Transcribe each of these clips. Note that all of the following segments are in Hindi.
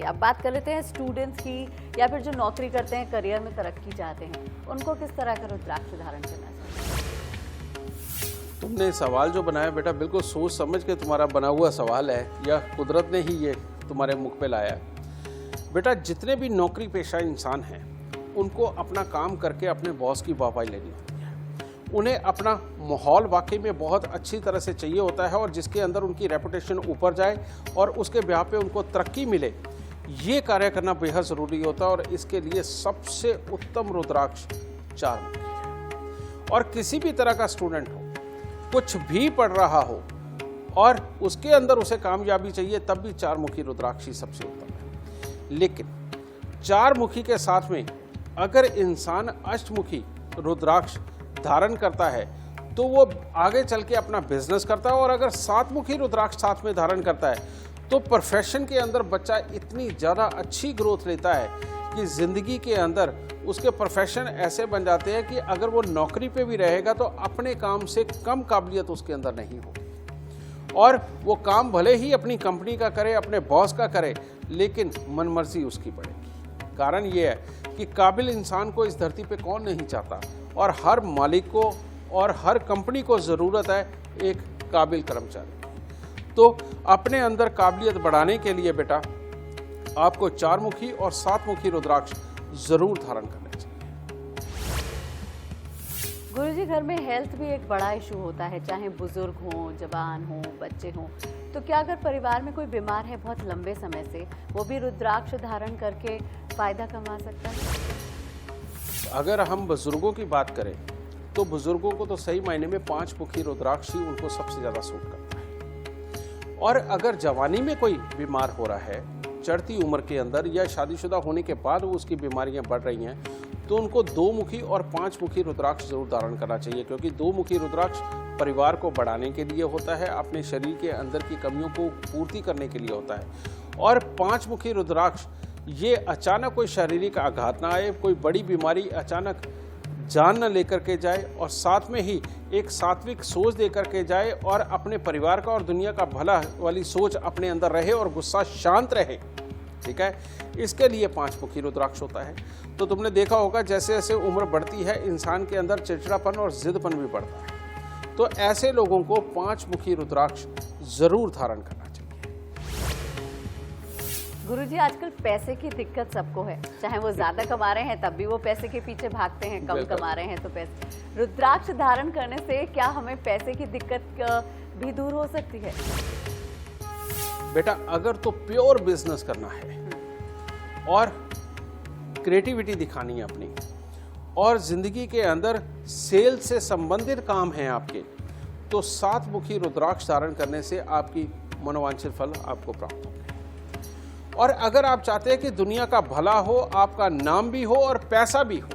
अब बात कर लेते हैं स्टूडेंट्स की या फिर जो नौकरी करते हैं, करियर में तरक्की चाहते हैं, उनको किस तरह का रुद्राक्ष धारण करना चाहिए? तुमने सवाल जो बनाया बेटा बिल्कुल सोच समझ के तुम्हारा बना हुआ सवाल है, या कुदरत ने ही ये तुम्हारे मुख पे लाया। बेटा जितने भी नौकरी पेशा इंसान हैं उनको अपना काम करके अपने बॉस की वाहवाही लेनी होती है। उन्हें अपना माहौल वाकई में बहुत अच्छी तरह से चाहिए होता है और जिसके अंदर उनकी रेपुटेशन ऊपर जाए और उसके ब्याह पे उनको तरक्की मिले, ये कार्य करना बेहद ज़रूरी होता है। और इसके लिए सबसे उत्तम रुद्राक्ष 4 मुखी है। और किसी भी तरह का स्टूडेंट हो, कुछ भी पढ़ रहा हो और उसके अंदर उसे कामयाबी चाहिए, तब भी 4 मुखी रुद्राक्ष ही सबसे उत्तम है। लेकिन 4 मुखी के साथ में अगर इंसान अष्टमुखी रुद्राक्ष धारण करता है तो वो आगे चल के अपना बिजनेस करता है। और अगर 7 मुखी रुद्राक्ष साथ में धारण करता है तो प्रोफेशन के अंदर बच्चा इतनी ज़्यादा अच्छी ग्रोथ लेता है कि ज़िंदगी के अंदर उसके प्रोफेशन ऐसे बन जाते हैं कि अगर वो नौकरी पे भी रहेगा तो अपने काम से कम काबिलियत उसके अंदर नहीं होगी। और वो काम भले ही अपनी कंपनी का करे, अपने बॉस का करे, लेकिन मनमर्जी उसकी पड़ेगी। कारण ये है कि काबिल इंसान को इस धरती पे कौन नहीं चाहता, और हर मालिक को और हर कंपनी को ज़रूरत है एक काबिल कर्मचारी। तो अपने अंदर काबिलियत बढ़ाने के लिए बेटा आपको 4 मुखी और 7 मुखी रुद्राक्ष जरूर धारण करना चाहिए। गुरुजी, घर में हेल्थ भी एक बड़ा इशू होता है, चाहे बुजुर्ग हों, जवान हों, बच्चे हों। तो क्या अगर परिवार में कोई बीमार है बहुत लंबे समय से, वो भी रुद्राक्ष धारण करके फायदा कमा सकता है? अगर हम बुजुर्गों की बात करें तो बुजुर्गों को तो सही मायने में 5 मुखी रुद्राक्ष ही उनको सबसे ज़्यादा सूट करता है। और अगर जवानी में कोई बीमार हो रहा है, चढ़ती उम्र के अंदर या शादीशुदा होने के बाद वो उसकी बीमारियां बढ़ रही हैं, तो उनको 2 मुखी और 5 मुखी रुद्राक्ष जरूर धारण करना चाहिए। क्योंकि 2 मुखी रुद्राक्ष परिवार को बढ़ाने के लिए होता है, अपने शरीर के अंदर की कमियों को पूर्ति करने के लिए होता है। और 5 मुखी रुद्राक्ष ये अचानक कोई शारीरिक आघात ना आए, कोई बड़ी बीमारी अचानक जान न लेकर के जाए, और साथ में ही एक सात्विक सोच दे करके जाए और अपने परिवार का और दुनिया का भला वाली सोच अपने अंदर रहे और गुस्सा शांत रहे। ठीक है, इसके लिए 5 मुखी रुद्राक्ष होता है। तो तुमने देखा होगा जैसे जैसे उम्र बढ़ती है इंसान के अंदर चिड़चिड़ापन और जिदपन भी बढ़ता है। तो ऐसे लोगों को 5 मुखी रुद्राक्ष जरूर धारण करना चाहिए। गुरुजी, आजकल पैसे की दिक्कत सबको है, चाहे वो ज्यादा कमा रहे हैं तब भी वो पैसे के पीछे भागते हैं, कम कमा रहे हैं तो पैसे। रुद्राक्ष धारण करने से क्या हमें पैसे की दिक्कत भी दूर हो सकती है? बेटा अगर तो प्योर बिजनेस करना है और क्रिएटिविटी दिखानी है अपनी, और जिंदगी के अंदर सेल से संबंधित काम है आपके, तो 7 मुखी रुद्राक्ष धारण करने से आपकी मनोवांछित फल आपको प्राप्त होंगे। और अगर आप चाहते हैं कि दुनिया का भला हो, आपका नाम भी हो और पैसा भी हो,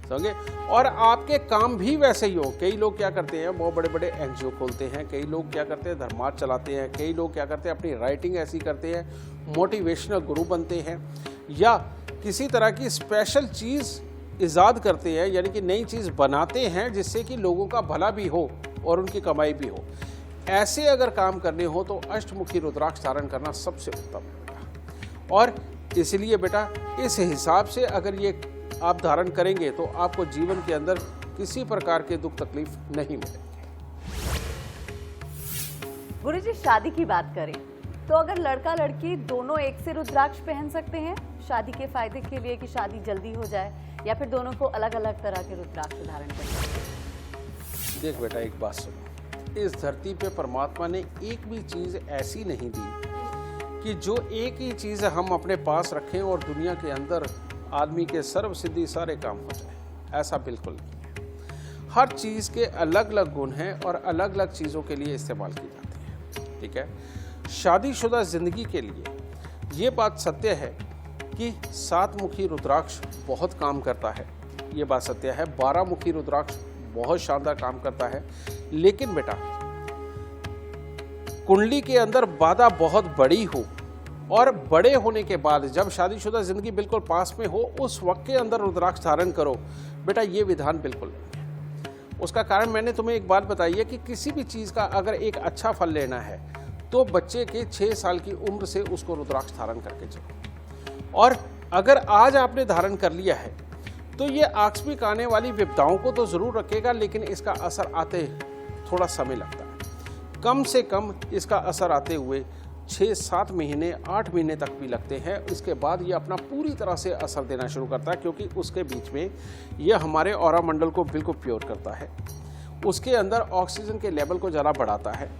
समझे, और आपके काम भी वैसे ही हो। कई लोग क्या करते हैं, बहुत बड़े बड़े एनजीओ खोलते हैं, कई लोग क्या करते हैं धर्मार्थ चलाते हैं, कई लोग क्या करते हैं अपनी राइटिंग ऐसी करते हैं, मोटिवेशनल गुरु बनते हैं, या किसी तरह की स्पेशल चीज़ ईजाद करते हैं, यानी कि नई चीज़ बनाते हैं जिससे कि लोगों का भला भी हो और उनकी कमाई भी हो। ऐसे अगर काम करने हो तो अष्टमुखी रुद्राक्ष धारण करना सबसे उत्तम है। और इसलिए बेटा इस हिसाब से अगर ये आप धारण करेंगे तो आपको जीवन के अंदर किसी प्रकार के दुख तकलीफ नहीं मिलेंगे। गुरुजी, शादी की बात करें तो अगर लड़का लड़की दोनों एक से रुद्राक्ष पहन सकते हैं शादी के फायदे के लिए कि शादी जल्दी हो जाए, या फिर दोनों को अलग अलग तरह के रुद्राक्ष धारण करना? देख बेटा एक बात सुनो, इस धरती पे परमात्मा ने एक भी चीज़ ऐसी नहीं दी कि जो एक ही चीज़ हम अपने पास रखें और दुनिया के अंदर आदमी के सर्व सिद्धि सारे काम हो जाए। ऐसा बिल्कुल नहीं है। हर चीज़ के अलग अलग गुण हैं और अलग अलग चीज़ों के लिए इस्तेमाल की जाती है। ठीक है, शादीशुदा जिंदगी के लिए ये बात सत्य है कि 7 मुखी रुद्राक्ष बहुत काम करता है, ये बात सत्य है। 12 मुखी रुद्राक्ष बहुत शानदार काम करता है। लेकिन बेटा कुंडली के अंदर बाधा बहुत बड़ी हो और बड़े होने के बाद जब शादीशुदा जिंदगी बिल्कुल पास में हो, उस वक्त के अंदर रुद्राक्ष धारण करो, बेटा ये विधान बिल्कुल नहीं है। उसका कारण मैंने तुम्हें एक बात बताई है कि किसी भी चीज़ का अगर एक अच्छा फल लेना है तो बच्चे के 6 साल की उम्र से उसको रुद्राक्ष धारण करके चलो। और अगर आज आपने धारण कर लिया है तो ये आकस्मिक आने वाली विपदाओं को तो ज़रूर रखेगा, लेकिन इसका असर आते थोड़ा समय लगता है। कम से कम इसका असर आते हुए 6-7 महीने 8 महीने तक भी लगते हैं। इसके बाद ये अपना पूरी तरह से असर देना शुरू करता है, क्योंकि उसके बीच में यह हमारे ऑरा मंडल को बिल्कुल प्योर करता है, उसके अंदर ऑक्सीजन के लेवल को ज़रा बढ़ाता है,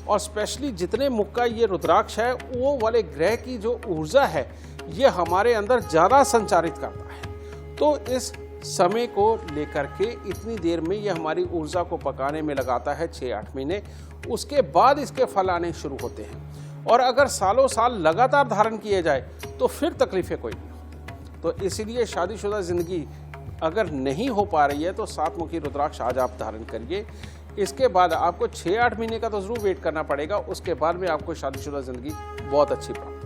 और स्पेशली जितने मुख का ये रुद्राक्ष है वो वाले ग्रह की जो ऊर्जा है ये हमारे अंदर ज़्यादा संचारित करता है। तो इस समय को लेकर के इतनी देर में ये हमारी ऊर्जा को पकाने में लगाता है 6-8 महीने। उसके बाद इसके फल आने शुरू होते हैं, और अगर सालों साल लगातार धारण किए जाए तो फिर तकलीफें कोई नहीं होती। तो इसीलिए शादीशुदा ज़िंदगी अगर नहीं हो पा रही है तो 7 मुखी रुद्राक्ष आज आप धारण करिए। इसके बाद आपको 6-8 महीने का तो ज़रूर वेट करना पड़ेगा, उसके बाद में आपको शादीशुदा ज़िंदगी बहुत अच्छी प्राप्त